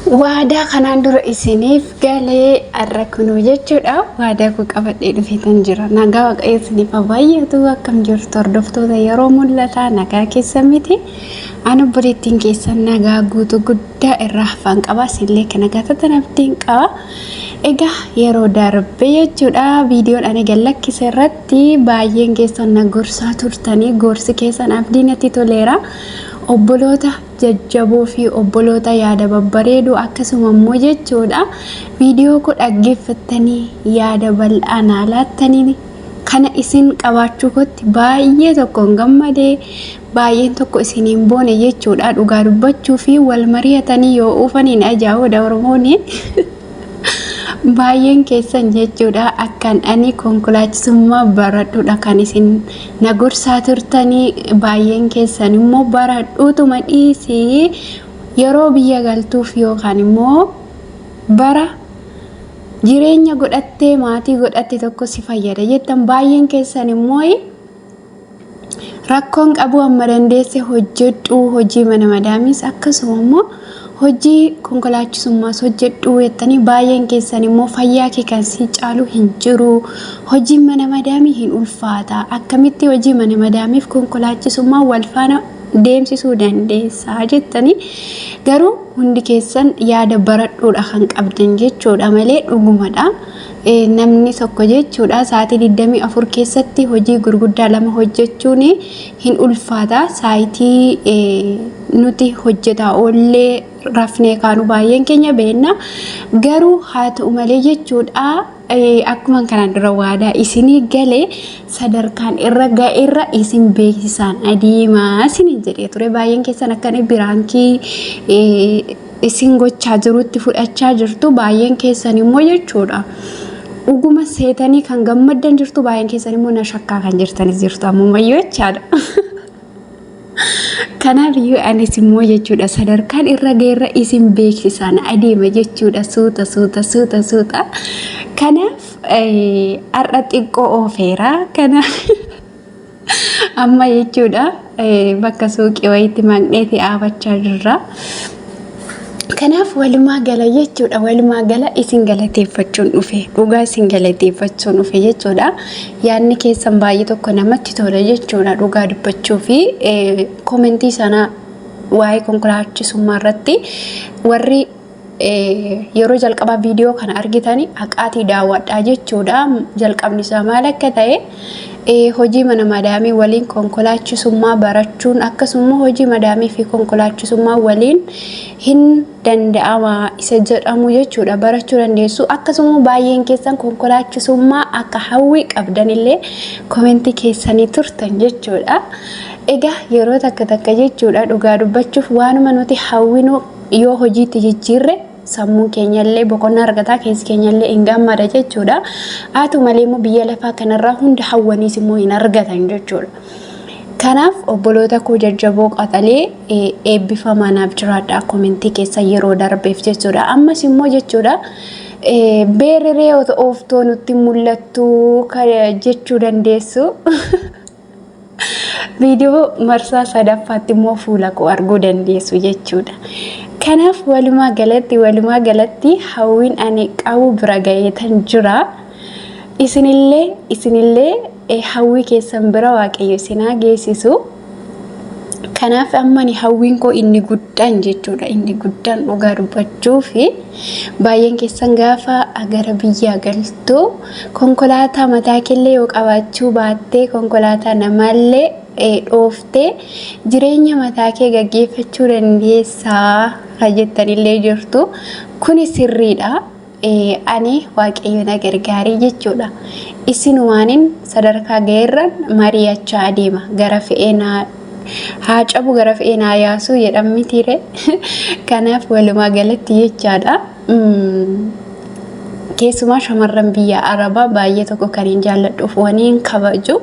Waadaa kanaan dura isiniif galee arrakunu jechuudha. Waadaa ku qabadhee dhufeetan jira. Nagaa waaqayyo isiniif baay'atu akkam jirtu hordoftoota yeroo mul'ata nagaa keessa miti. Ani obboleettiin keessan nagaa guutuu guddaa irraa hafaan qaba. Sillee kana gaafatan abdiin qaba. Egaa yeroo darbe jechuudha viidiyoon ani gallakkise irratti baay'een keessan na gorsaa turtanii gorsi keessan abdiin itti toleera. Obboloota jajjaboo fi obboloota yaada babbareedu akkasuma immoo jechuudha viidiyoo ku dhaggeeffattanii yaada bal'aanaa laattanii kana isin qabaachuu kotti baay'ee tokkoon gammadee baay'een tokko isiniin boone jechuudha dhugaa dubbachuu fi wal mari'atanii yoo uufaniin ajaa'udha Oromooni. Baay'een keessan jechuudha akkan ani konkolaachisummaa baradhuudha kan isin na gorsaa turtanii baay'een keessan immoo baradhuutuma dhiisii yeroo biyya galtuuf yookaan immoo bara jireenya godhattee maatii godhatte tokko si fayyada jettan baay'een keessan immoo rakkoon qabu amma dandeesse hojjedhu hojii mana madaamis akkasuma immoo hojii konkolaachisummaas hojjedhu jettanii baay'een keessan immoo fayyaa kee kan si caalu hin jiru hojii mana madaamii hin ulfaata akkamitti hojii mana madaamiif konkolaachisummaa wal faana deemsisuu dandeessaa jettanii garuu hundi keessan yaada baradhuudha kan qabdan jechuudha malee dhugumadha. Namni tokko jechuudha sa'aatii 24 keessatti hojii gurguddaa lama hojjechuun hin ulfaata saayitii nuti hojjetaa oollee rafnee kaanu baay'een keenya beekna garuu haa ta'u malee jechuudha akkuma kanaan dura waadaa isinii galee sadarkaan irra ga'eerra isin beeksisaan adeemaa isiniin jedhee ture baay'een keessan akkana biraankii isin gochaa jirutti fudhachaa jirtu baay'een keessan immoo jechuudha. Uguma seetanii kan gammaddan jirtu baay'een keessan immoo na shakkaa kan jirtanis jirtu ammumayyuu jechaadha. Kanaaf iyyuu anis immoo jechuudha sadarkaan irra ga'eerra isin beeksisaan adeema jechuudha suuta. Kanaaf har'a xiqqoo oofeera kanaaf amma jechuudha bakka suuqii wayiitti maqneeti dhaabachaa jirra. Kanaaf walumaa gala jechuudha walumaa gala isin galateeffachuun dhufe dhugaa isin galateeffachuun dhufe jechuudha yaadni keessan baay'ee tokko namatti tola jechuudha dhugaa dubbachuu fi komentii sana waa'ee konkolaachisummaa irratti warri yeroo jalqabaa viidiyoo kana argitanii haqaatii daawwadhaa jechuudha jalqabni isaa maal akka ta'e hojii mana madaamii waliin konkolaachisummaa barachuun akkasuma hojii madaamii fi konkolaachisummaa waliin hin danda'ama isa jedhamu jechuudha barachuu dandeessu akkasuma baay'een keessan konkolaachisummaa akka hawwii qabdanillee komentii keessanii turtan jechuudha. Egaa yeroo takka jechuudha dhugaa dubbachuuf waanuma nuti hawwinu yoo hojiitti jijjiirre sammuu keenyallee boqonnaa argataa keessi keenyallee hin gammada jechuudha. Haatu malee immoo biyya lafaa kanarraa hunda hawwaniis immoo hin argatan jechuudha. Kanaaf obboloota koo jajjaboo qaxalee eebbifamaa naaf jiraadha komentii keessa yeroo darbeef jechuudha. Ammas immoo jechuudha beerree ooftoo nutti mul'attu jechuu dandeessu. Viidiyoo marsaa sadaffaatti immoo fuula koo arguu dandeessu jechuudha. Kanaaf walumaa galatti hawwiin ani qabu bira ga'eetan jira. Isinillee hawwii keessan bira waaqayyo isinaa geessisu. Kanaaf ammani hawwiin koo inni guddaan jechuudha inni guddaan dhugaa dubbachuu fi baay'een keessan gaafa gara biyyaa galtu konkolaataa mataa keellee yoo qabaachuu baattee konkolaataa namaallee dhooftee jireenya mataa kee gaggeeffachuu dandeessaa jettanillee jirtu kuni sirriidha. Ani waaqayyo na gargaarii jechuudha. Isinumaaniin sadarkaa ga'eerran mari'achaa adeema gara fe'eenaa haa cabu gara fe'eenaa yaasuu jedhamni tire. Kanaaf walumaa galatti jechaadha. Keessumaa shamarran biyya Arabaa baay'ee tokko kan hin jaalladhuuf waniin kabaju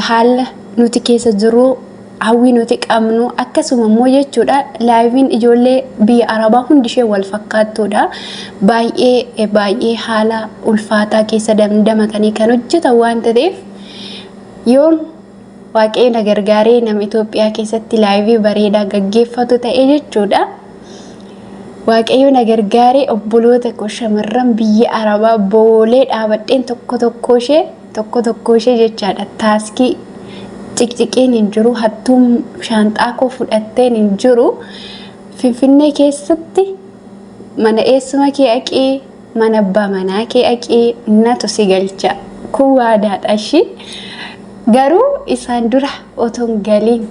haala nuti keessa jiru hawwii nuti qabnu akkasuma immoo jechuudha laayiviin ijoollee biyya Arabaa hundi ishee wal fakkaattuudha baay'ee haala ulfaataa keessa damdamatanii kan hojjetan waan ta'eef yoo waaqayyo na gargaaree nama Itoophiyaa keessatti laayivii bareedaa gaggeeffatu ta'e jechuudha waaqayyo na gargaaree obboloota koo shamarran biyya Arabaa boolee dhaabadheen tokko tokko ishee jechaadha taaskii ciqciqeen hin jiru hattuun shaanxaa koo fudhatteen hin jiru Finfinnee keessatti mana eessuma kee aqee mana abbaa manaa kee aqee natu si galcha kun waadaadha shi garuu isaan dura otoon galiin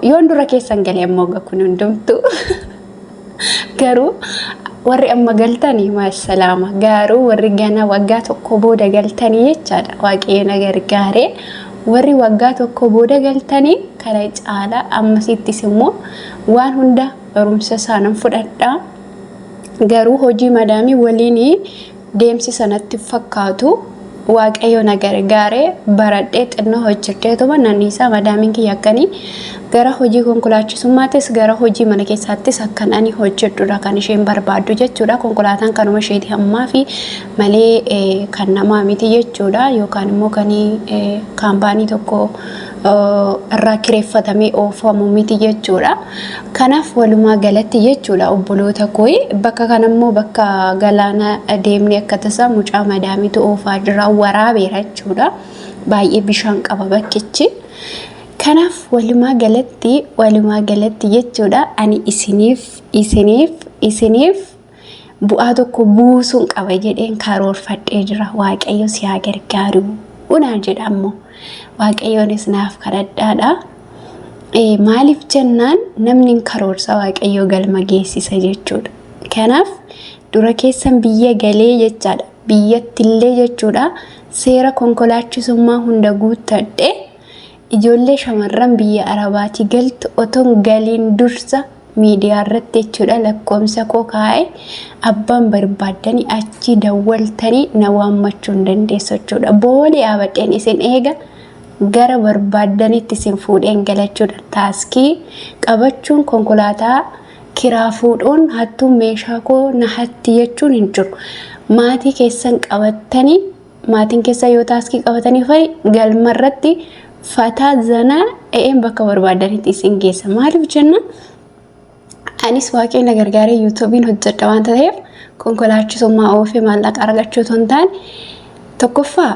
yoon dura keessan galee ammoo kun hundumtu garuu warri amma galtanii maasalaama garuu warri gana waggaa tokko booda galtanii jechaadha waaqayyo na gargaaree warri waggaa tokko booda galtanii kana caalaa ammasittis immoo waan hunda barumsa isaanan fudhadhaa garuu hojii madaamii waliin deemsi sanatti fakkaatu waaqayyo na gargaaree baradhee xinnoo hojjedheetuma nannisaa madaamiin kiyya akkanii gara hojii konkolaachisummaattis gara hojii mana keessaattis akkan ani hojjedhudha kan isheen barbaaddu jechuudha konkolaataan kanuma isheeti hammaa fi malee kan namaa miti jechuudha yookaan immoo kan kaampaanii tokko irraa kireeffatamee oofamu miti jechuudha kanaaf walumaa galatti jechuudha obboloota koo bakka kanammoo bakka galaana deemnee akka tasaa mucaa madaamitu oofaa jira waraabeera jechuudha baay'ee bishaan qaba bakkichi kanaaf walumaa galatti jechuudha ani isiniif bu'aa tokko buusuun qaba jedheen karoorfadhee jira waaqayyo si haa gargaaru unaan jedhamu waaqayyoonis naaf kadhadhaadha maaliif jennaan namni karoorsa waaqayyo galma geessisa jechuudha kanaaf dura keessan biyya galee jechaadha biyyattillee jechuudha seera konkolaachisummaa hunda guuttadhe ijoollee shamarran biyya Arabaati galtu otoon galiin dursa miidiyaa irratti jechuudha lakkoomsa koo kaa'e abbaan barbaadanii achi dawwaltanii na waammachuu hin dandeessu jechuudha boolee abadheen isin eega gara barbaadanitti isin fuudheen galachuudha taaskii qabachuun konkolaataa kiraa fuudhuun hattuun meeshaa koo na hatti jechuun hin jiru maatii keessan qabatanii maatiin keessa yoo taaskii qabatanii fa'i galma irratti fataa zanaa bakka barbaadanitti isin geessa maaliif jenna anis waaqayyo na gargaaree yuutuubiin hojjedha waan ta'eef konkolaachisummaa oofee maallaqa argachuu osoo hin taane tokkoffaa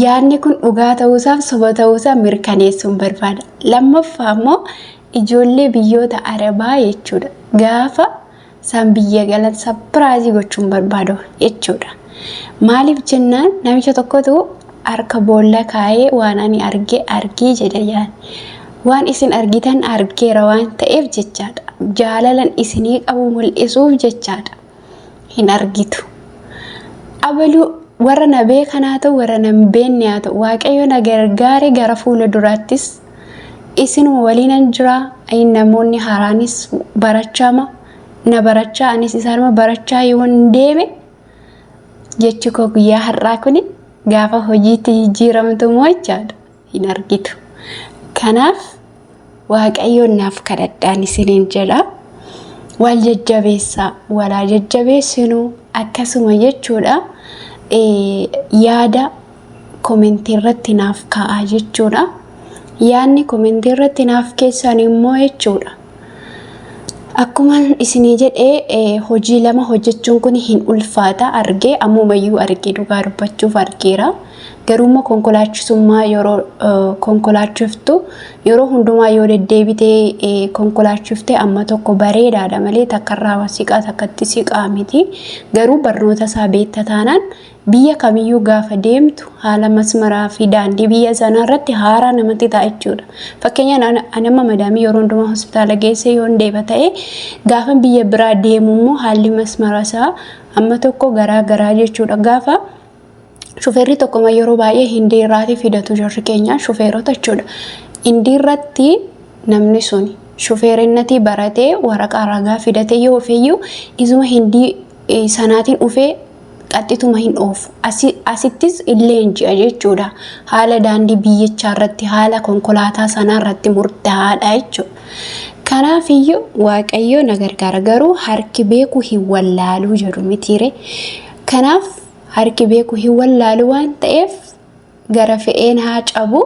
yaadni kun dhugaa ta'uusaaf soba ta'uusaa mirkaneessuun barbaada lammaffaa immoo ijoollee biyyoota Arabaa jechuudha gaafa san biyya galan sapiraayizii gochuun barbaadu jechuudha maaliif jennaan namicha tokkotu harka boolla kaayee waan ani argee jedha yaani waan isin argitan argeera waan ta'eef jechaadha jaalalan isinii qabu mul'isuuf jechaadha hin argitu abaluu warra na beekanaa ta'u warra na beekne haa ta'u waaqayyo na gargaare gara fuula duraattis isinuma waliinan jira namoonni haaraanis barachama na barachaa anis isaanuma barachaa yoon deeme jechi koo guyyaa har'aa kuni gaafa hojiitti jijjiiramtu moo jechaadha hin argitu kanaaf waaqayyoon naaf kadhadhaan isiniin jedha wal jajjabeessaa walaa jajjabeessinu akkasuma jechuudha yaada komentii irratti naaf kaa'aa jechuudha yaadni komentii irratti naaf keessan immoo jechuudha akkuma isinii jedhee hojii lama hojjechuun kun hin ulfaata argee ammumayyuu argee dhugaa dubbachuuf argeera garuu konkolaachisummaa yeroo konkolaachiftu yeroo hundumaa yoo deddeebitee konkolaachifte amma tokko bareedaadha malee takkarraa wasiqaa takkatti siqaa miti garuu barnoota isaa beekta taanaan biyya kamiyyuu gaafa deemtu haala masmaraa fi daandii biyya sanaa irratti haaraa namatti ta'a jechuudha fakkeenyaan anama madaamii yeroo hundumaa hospitaala geesse yoon deeba ta'e gaafa biyya biraa deemu immoo haalli masmaraa isaa amma tokko garaa jechuudha gaafa shufeerri tokko yeroo baay'ee hindii irraati fidatu jarri keenya shufeerota jechuudha hindii irratti namni sun shufeerinnati baratee waraqaa ragaa fidatee yoo ofeeyyuu isuma hindii sanaatiin ufee qaxxituma hin oofu asittis illee inji'a jechuudha haala daandii biyyichaa irratti haala konkolaataa sanaa irratti murtaa'aadha jechuudha kanaafiyyuu waaqayyo na gargaara garuu harki beeku hin wallaaluu jedhu mitiire kanaaf harki beeku hin wallaalu waan ta'eef gara fe'een haa cabu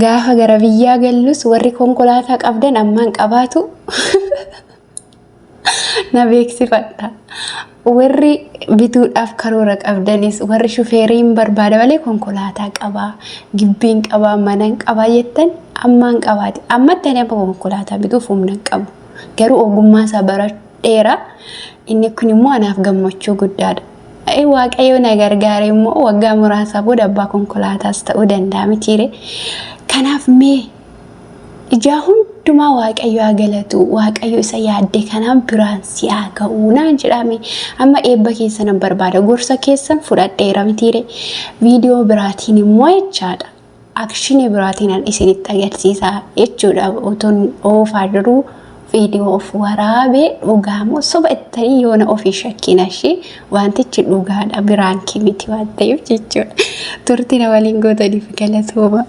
gaafa gara biyyaa gallus warri konkolaataa qabdan ammaan qabaatu na beeksifadha. Warri bituudhaaf karoora qabdanis warri shufeeriin barbaada malee konkolaataa qabaa, gibbiin qabaa, manan qabaa jettan ammaan qabaati. Ammatti ani amma konkolaataa bituuf humna qabu. Garuu ogummaa isaa baradheera. Inni kun immoo anaaf gammachuu guddaadha. Waaqayyo na gargaare immoo waggaa muraasa booda abbaa konkolaataas ta'uu danda'a mitiire. Kanaaf mee ijaa hundumaa waaqayyo haa galatu, waaqayyo isa yaadde kanaan biraan si haa ga'u naan jedhame. Amma eebba keessan barbaada, gorsa keessan fudhadheera mitiire. Viidiyoo biraatiin immoo jechaadha. Akshinii biraatiin isinitti agarsiisa jechuudha. Otoon oofaa jiruu viidiyoo of waraabee dhugaamo soba ittanii yoona ofii shakkinashi wantichi dhugaadha biraan kimiti waan ta'eef jechuudha. Turtii na waliin gootaniif galatooma.